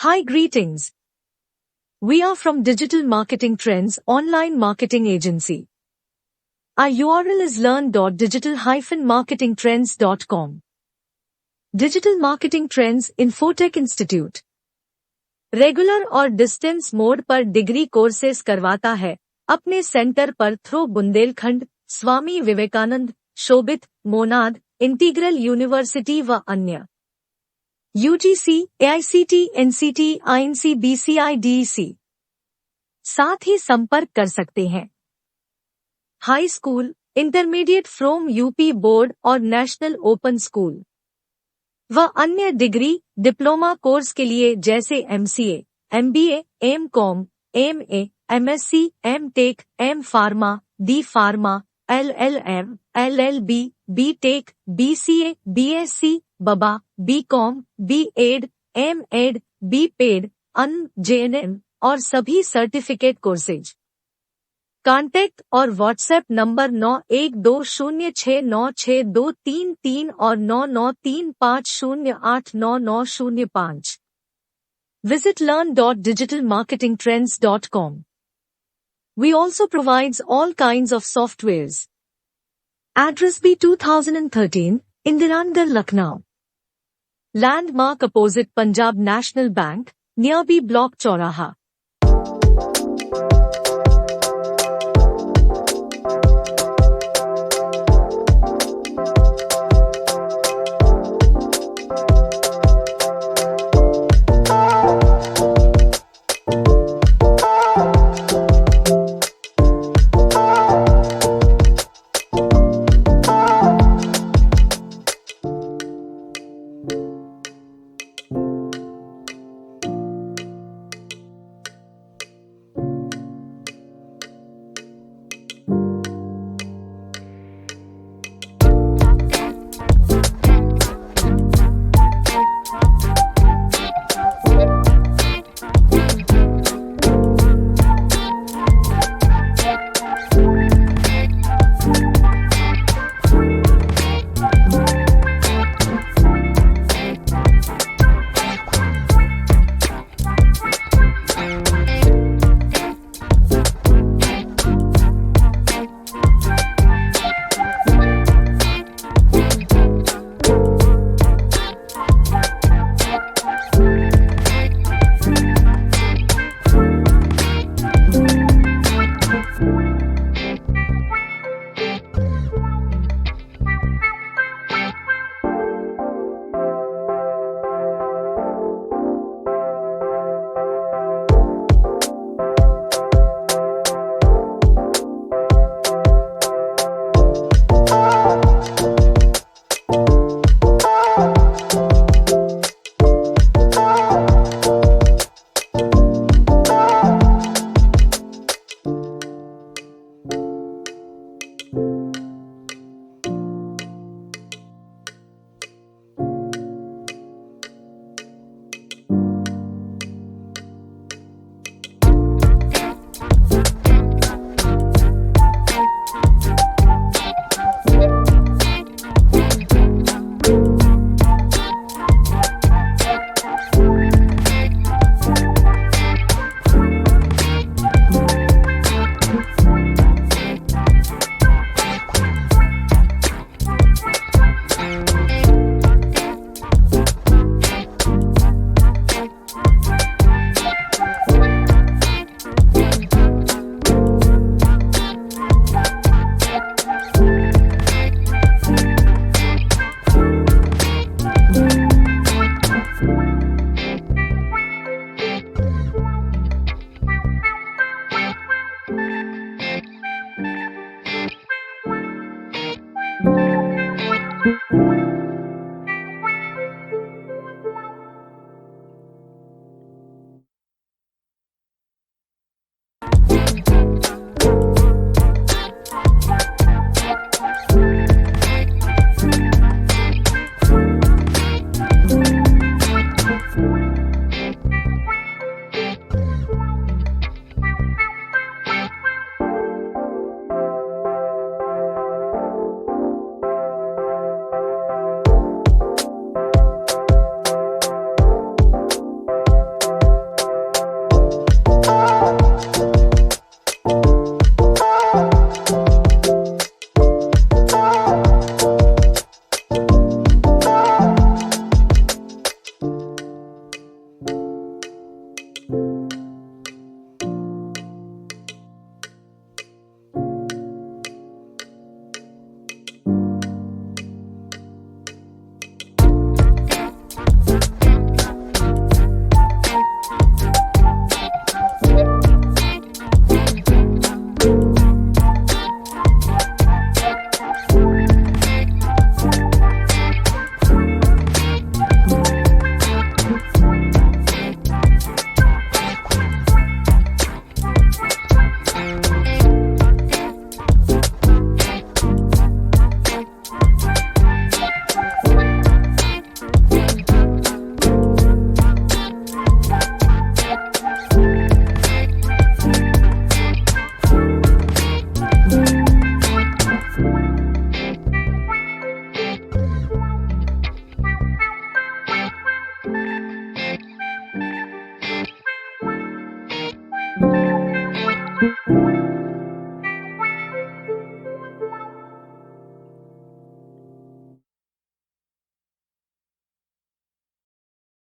Hi, greetings. We are from Digital Marketing Trends online marketing agency. Our URL is learn.digital-marketingtrends.com. Digital Marketing Trends Infotech Institute regular और distance mode पर degree courses करवाता है अपने centre पर through Bundelkhand, Swami Vivekananda, Shobhit, Monad, integral university व अन्य UGC, AICT, NCT, INC, BCI, DEC. साथ ही संपर्क कर सकते हैं high school, intermediate from UP board और नेशनल ओपन स्कूल व अन्य डिग्री डिप्लोमा कोर्स के लिए जैसे MCA, MBA, MCom, MA, MSc, MTech, M pharma, D pharma, LLM, LLB, BTech, BCA, BSc, बबा, BCom, BEd, MEd, BPEd, JNM और सभी certificate courses. Contact और व्हाट्सएप नंबर 9120696233 और 9935089905। Visit learn.digitalmarketingtrends.com. We also provides all kinds of softwares. Address B 2013, Indiranagar, Lucknow. Landmark opposite Punjab National Bank, near B Block Chauraha.